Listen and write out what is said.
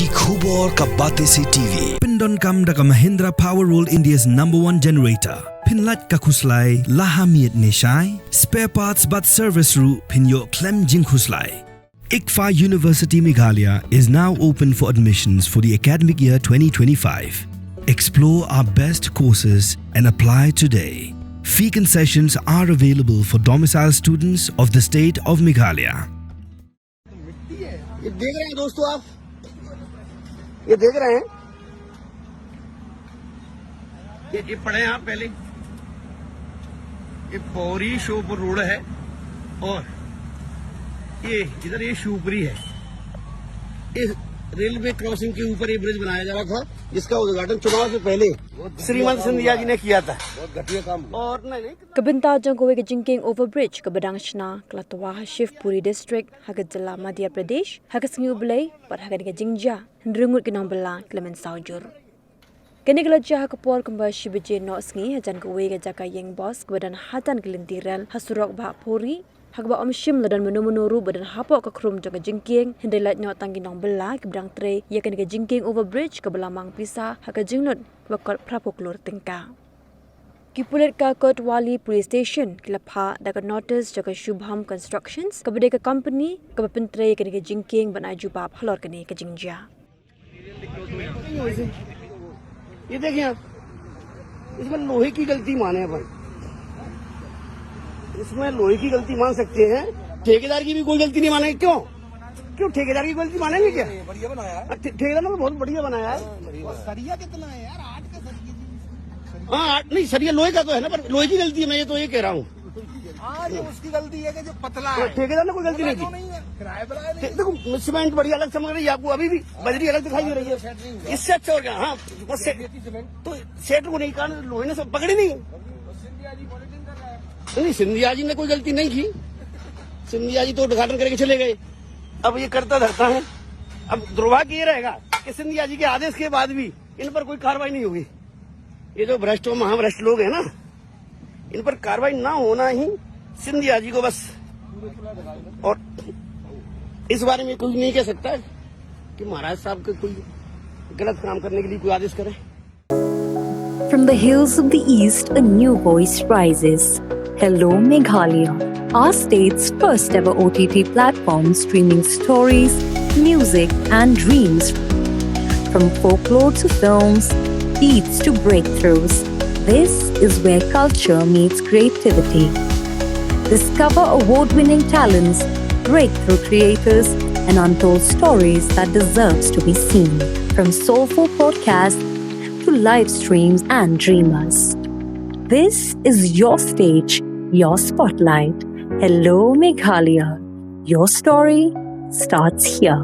की khubor ka bate se TV. Pindon kam da ka Mahindra Power Roll India's #1 generator. Pinlat ka khuslai lahamiet neshai. Spare parts but service ru pinyo klem jing khuslai. ICFA University Meghalaya is now open for admissions for the academic year 2025. Explore our best courses and apply today. Fee concessions are available for domicile students of the state of Meghalaya. ये देख रहे हैं दोस्तों, आप ये देख रहे हैं, ये पढ़े हैं आप पहले। ये पौरी शिवपुर रोड है और ये इधर ये शिवपुरी है। इस रेलवे क्रॉसिंग के ऊपर ये ब्रिज बनाया जा रहा था, जिसका उद्घाटन चुनाव से पहले श्रीमंत सिंधिया जी ने किया था। बहुत घटिया काम। और नहीं Kabinta jangkowe ke Jingkieng overbridge ke Badangshna Klatwa Shivpuri district haga jilla Madhya Pradesh haga Ngut par haga ke Jingja Ngut ke Nongbylla ke Mynsaw jur. Kini kala jah ke por kemba shibje no sngi hajan kowe ke jaka yeng boss ke badan hatan ke lintiral hasurok ba pori hagba omshim ladan menu-menuru badan hapok ke krum jaga Jingkieng hendelat nyot tangi Nongbylla ke Badang tre ya kini ke Jingkieng overbridge ke Belamang Pisa haga Jingnut bakot Prapo Klur tingka. Kipulet ka Kotwali Police Station kilapha daga notice jaga Shubham Constructions kabade ka company ka pintre ke Jingkieng banai juba phalor kene ke Jingja. ये देखिए आप, इसमें लोहे की गलती माने अपन, इसमें लोहे की गलती मान सकते हैं, ठेकेदार की भी कोई गलती नहीं मानेंगे। क्यों ठेकेदार की गलती मानेंगे क्या? बढ़िया बनाया है ठेकेदार ने, तो बहुत बढ़िया बनाया है। सरिया कितना है यार, 8 का सरिया। हाँ 8 नहीं, सरिया लोहे का तो है ना, पर लोहे की गलती है, मैं ये तो ये कह रहा हूँ। जो उसकी गलती है कि जो पतला है, ठेकेदार ने कोई गलती नहीं की। देखो सीमेंट बढ़िया अलग समझ रही है आपको, अभी भी बजरी अलग दिखाई दे रही है, इससे अच्छा हो गया। हाँ तो सेठ को नहीं कहा, लोहे ने सब पकड़ी नहीं। नहीं सिंधिया जी ने कोई गलती नहीं की, सिंधिया जी तो उद्घाटन करके चले गए। अब ये करता धरता है। अब दुर्भाग्य ये रहेगा कि सिंधिया जी के आदेश के बाद भी इन पर कोई कार्रवाई नहीं होगी। ये जो भ्रष्ट और महाभ्रष्ट लोग हैं ना, इन पर कार्रवाई ना होना ही सिंधिया जी को बस, और इस बारे में कोई नहीं कह सकता कि महाराज साहब को कोई गलत काम करने के लिए कोई आदेश करे। From the hills of the east, a new voice rises. Hello Meghalaya, our state's first ever OTT platform streaming stories, music and dreams. From folklore to films, beats to breakthroughs, this is where culture meets creativity. Discover award-winning talents, breakthrough creators, and untold stories that deserves to be seen. From soulful podcasts to live streams and dreamers. This is your stage, your spotlight. Hello Meghalaya. Your story starts here.